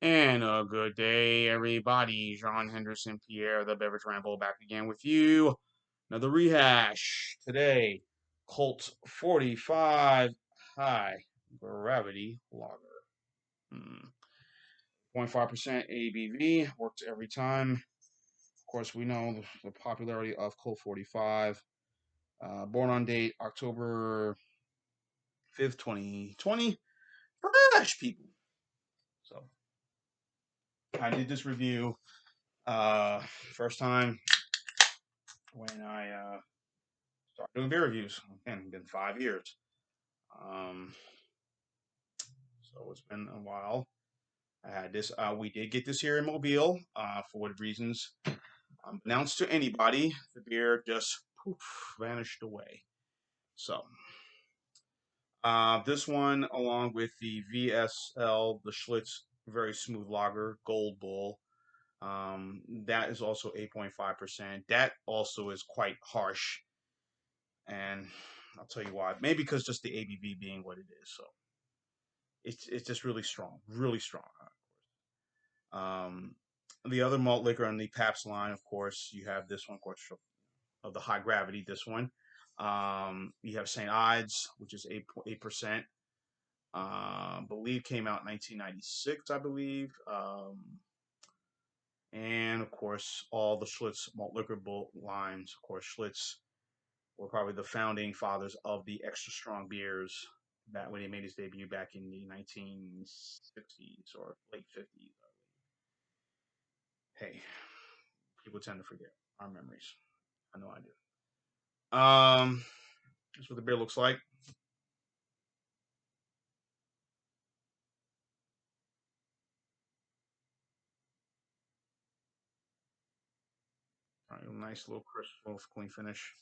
And a good day, everybody. John Henderson Pierre, the Beverage Ramble, back again with you. Another rehash. Today, Colt 45 High Gravity Lager. 0.5% ABV. Works every time. Of course, we know the popularity of Colt 45. Born on date October 5th, 2020. Fresh, people. So, I did this review uh, first time when I started doing beer reviews. Again, it's been 5 years. Um, so it's been a while. I had this. We did get this here in Mobile. For what reasons? Announced to anybody, the beer just poof, vanished away. So this one, along with the VSL, the Schlitz Very Smooth Lager Gold Bull, that is also 8.5%. That also is quite harsh, and I'll tell you why. Maybe because just the ABV being what it is. So it's just really strong, really strong. Um, the other malt liquor on the Pabst line, of course, you have this one, of course, of the high gravity. This one, you have St. Ides, which is 8%. Believe came out in 1996, I believe. And of course, all the Schlitz malt liquor lines. Of course, Schlitz were probably the founding fathers of the extra strong beers back when he made his debut back in the 1960s or late 50s. Hey, people tend to forget our memories. I know I do. That's what the beer looks like. All right, nice little crisp, little clean finish.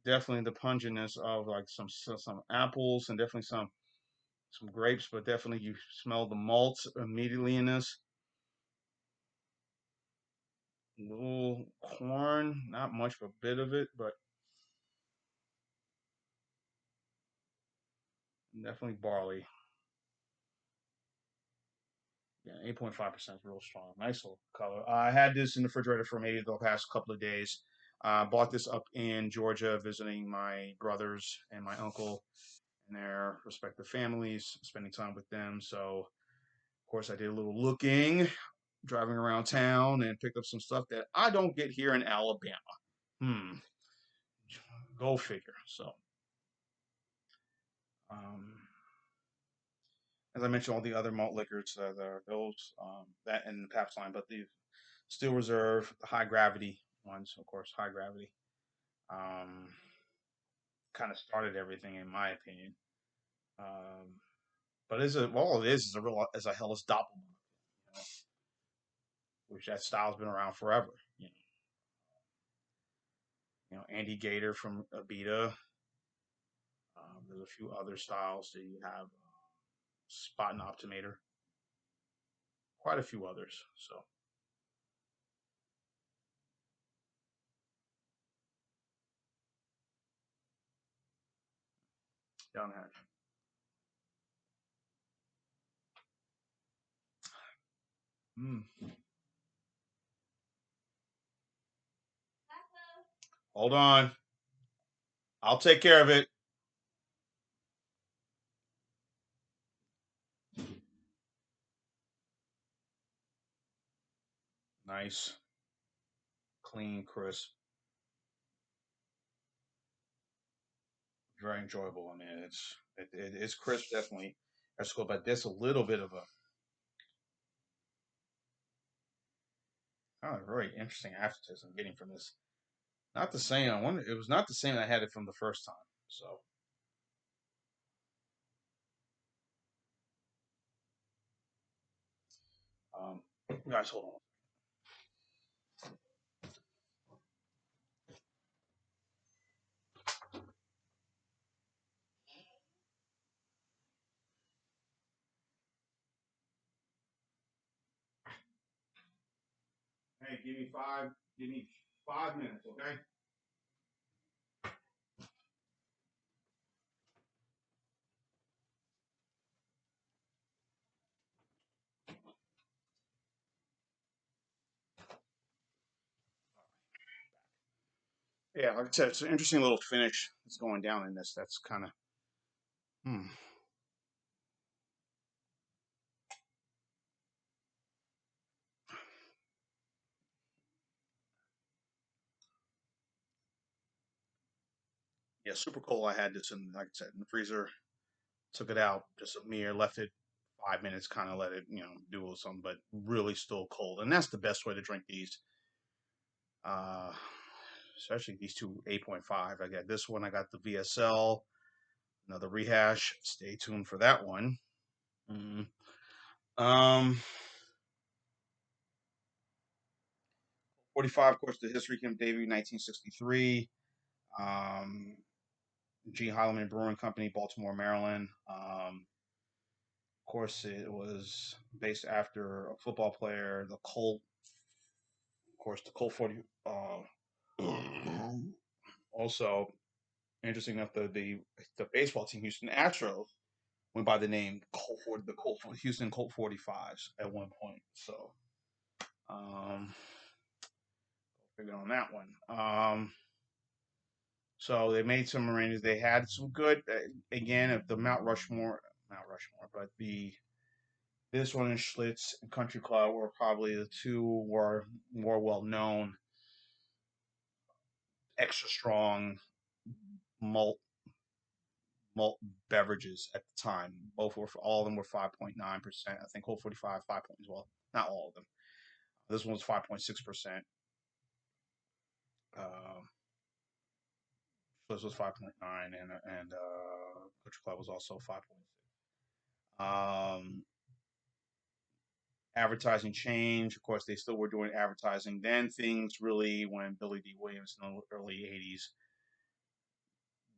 Definitely the pungentness of like some apples and definitely some grapes, but definitely you smell the malts immediately in this. A little corn, not much of a bit of it, but definitely barley. Yeah, 8.5% is real strong. Nice little color. I had this in the refrigerator for maybe the past couple of days. Bought this up in Georgia, visiting my brothers and my uncle and their respective families, spending time with them. So, of course, I did a little looking, driving around town, and picked up some stuff that I don't get here in Alabama. Hmm, go figure. So, um, as I mentioned, all the other malt liquors, those that in the Pabst line, but the Steel Reserve, the high gravity ones, of course, high gravity, um, kind of started everything in my opinion. Um, but all it is a real as a Hellas Doppelbock, you know, which that style's been around forever. Andy Gator from Abita. There's a few other styles that you have, Spot and Optimator, quite a few others. So down there. Mm. Hold on, I'll take care of it. Nice, clean, crisp, very enjoyable. I mean, it's crisp, definitely. That's cool, but there's a little bit of a very interesting aftertaste I'm getting from this. Not the same. I wonder. It was not the same I had it from the first time. So, um, guys, hold on. Hey, give me five. Give me 5 minutes, okay? Yeah, like I said, it's an interesting little finish that's going down in this. That's kind of, hmm. Yeah, super cold. I had this in, like I said, in the freezer. Took it out, just a mere, left it 5 minutes, kind of let it, do a little something, but really still cold. And that's the best way to drink these. Uh, Especially these two 8.5. I got this one. I got the VSL, another rehash. Stay tuned for that one. Mm. Um, 45, of course, the history came debut 1963. Um, G. Heileman Brewing Company, Baltimore, Maryland. Of course, it was based after a football player, the Colt. Of course, the Colt 40. Also, interesting enough, the baseball team, Houston Astros, went by the name Colt 40, the Colt Houston Colt 45s at one point. So, um, figure on that one. So they made some arrangements. They had some good, again, if the Mount Rushmore, but the this one and Schlitz and Country Club were probably the two were more well known, extra strong malt malt beverages at the time. Both were all of them were 5.9%. I think Colt 45 5 points. Well, not all of them. This one was 5.6%. Uh, this was 5.9, and Country Club was also 5.6. Advertising change. Of course, they still were doing advertising. Then things really, when Billy D. Williams in the early '80s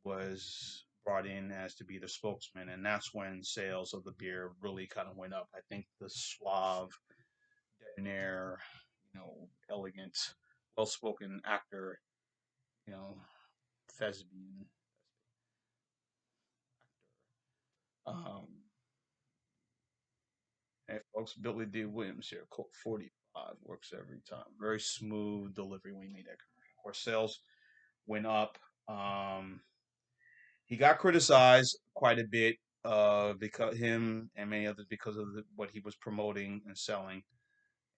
was brought in as to be the spokesman, and that's when sales of the beer really kind of went up. I think the suave, debonair, elegant, well-spoken actor, you know, thespian actor. Hey folks, Billy D. Williams here, Colt 45 works every time. Very smooth delivery when you made that commercial. Of course, sales went up. Um, he got criticized quite a bit because him and many others because of what he was promoting and selling,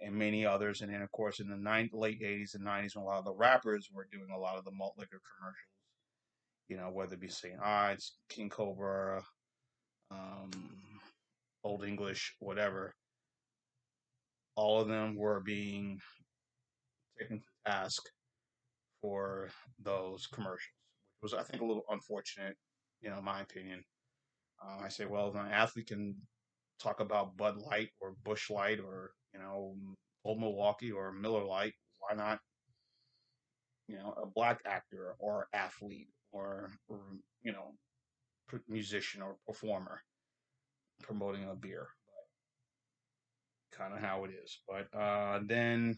and many others. And then, of course, in the late '80s and '90s, when a lot of the rappers were doing a lot of the malt liquor commercials, whether it be St. Ides, King Cobra, um, Old English, whatever, all of them were being taken to task for those commercials, which was, I think, a little unfortunate, in my opinion. I say, well, if an athlete can talk about Bud Light or Bush Light or Old Milwaukee or Miller Light, why not a black actor or athlete or musician or performer promoting a beer? Kind of how it is. But then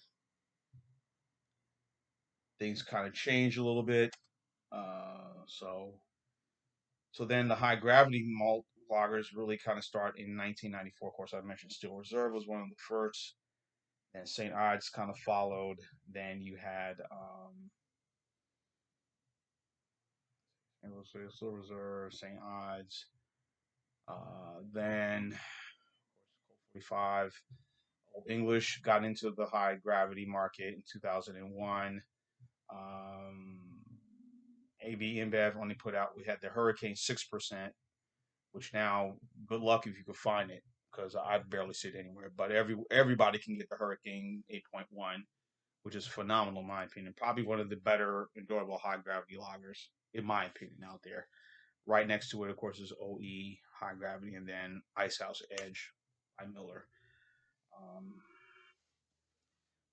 things kind of change a little bit. So then the high gravity malt lagers really kind of start in 1994. Of course, I mentioned Steel Reserve was one of the first. And St. Ides kind of followed. Then you had it was Steel Reserve, St. Ides. Then of course, 45. Old English got into the high gravity market in 2001. Um, AB InBev only put out, we had the Hurricane 6%, which now, good luck if you could find it, because I barely see it anywhere. But everybody can get the Hurricane 8.1, which is phenomenal in my opinion. Probably one of the better enjoyable high gravity lagers, in my opinion, out there. Right next to it, of course, is OE high gravity, and then Icehouse Edge by Miller.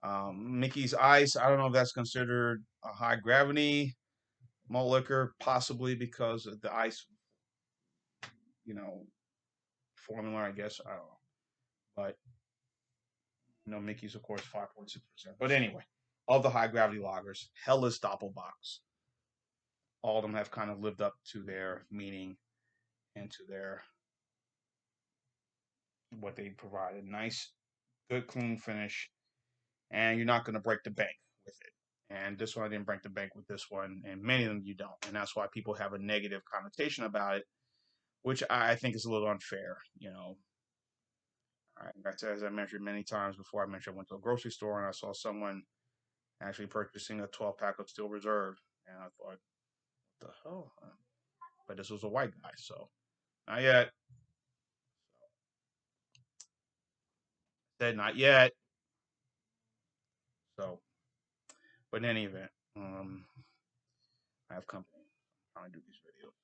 Um, Mickey's Ice, I don't know if that's considered a high gravity malt liquor, possibly because of the ice, you know, formula, I guess. I don't know. But, Mickey's, of course, 5.6%. But anyway, of the high gravity lagers, Hellas Doppelbox, all of them have kind of lived up to their meaning and to their what they provided. Nice, good, clean finish, and you're not going to break the bank with it. And this one I didn't break the bank with this one, and many of them you don't, and that's why people have a negative connotation about it, which I think is a little unfair. You know, as I mentioned many times before, I mentioned I went to a grocery store and I saw someone actually purchasing a 12-pack of Steel Reserve, and I thought, what the hell? But this was a white guy, so not yet. Said not yet. So, but in any event, I have company. I'm trying to do these videos.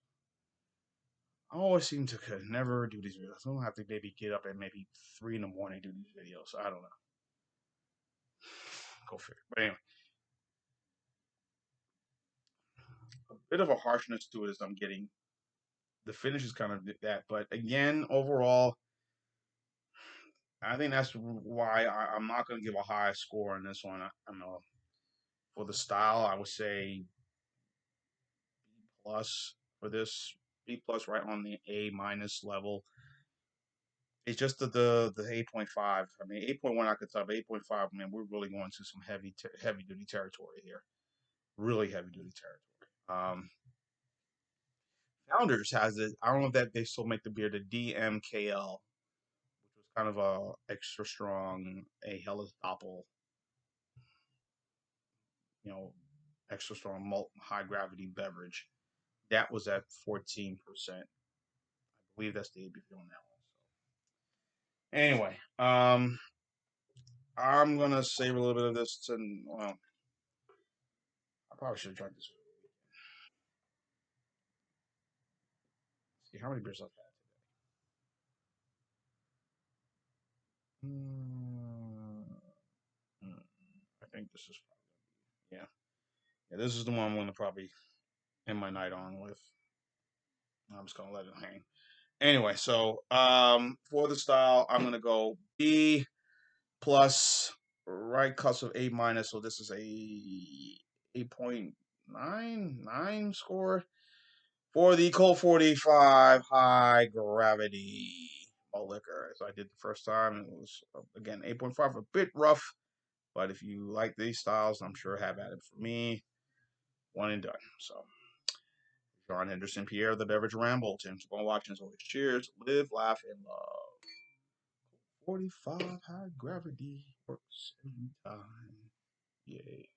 I always seem to could never do these videos. I'm gonna have to maybe get up at maybe 3 in the morning do these videos. I don't know. Go figure. But anyway, a bit of a harshness to it as I'm getting. The finish is kind of that, but again, overall, I think that's why I'm not going to give a high score on this one. I know for the style, I would say B plus for this. B plus right on the A minus level. It's just the 8.5. I mean, 8.1 I could tell, but 8.5. Man, we're really going to some heavy duty territory here. Really heavy duty territory. Founders has it. I don't know if that they still make the beer, the DMKL, which was kind of a extra strong, a Helles Doppel, you know, extra strong malt high gravity beverage. That was at 14%. I believe that's the ABV on that one. So anyway, I'm gonna save a little bit of this to. Well, I probably should have drank this. See how many beers I've had. I think this is yeah. Yeah, this is the one I'm gonna probably end my night on with. I'm just gonna let it hang. Anyway, so for the style, I'm gonna go B plus, right cusp of A minus. So this is a 8.99 score for the Colt 45 high gravity malt liquor. So I did the first time. It was again 8.5, a bit rough, but if you like these styles, I'm sure have at it for me. One and done. So. John Henderson, Pierre, the Beverage Ramble. Tim Chapone watching as always. Cheers, live, laugh, and love. 45 high gravity works every time. Yay.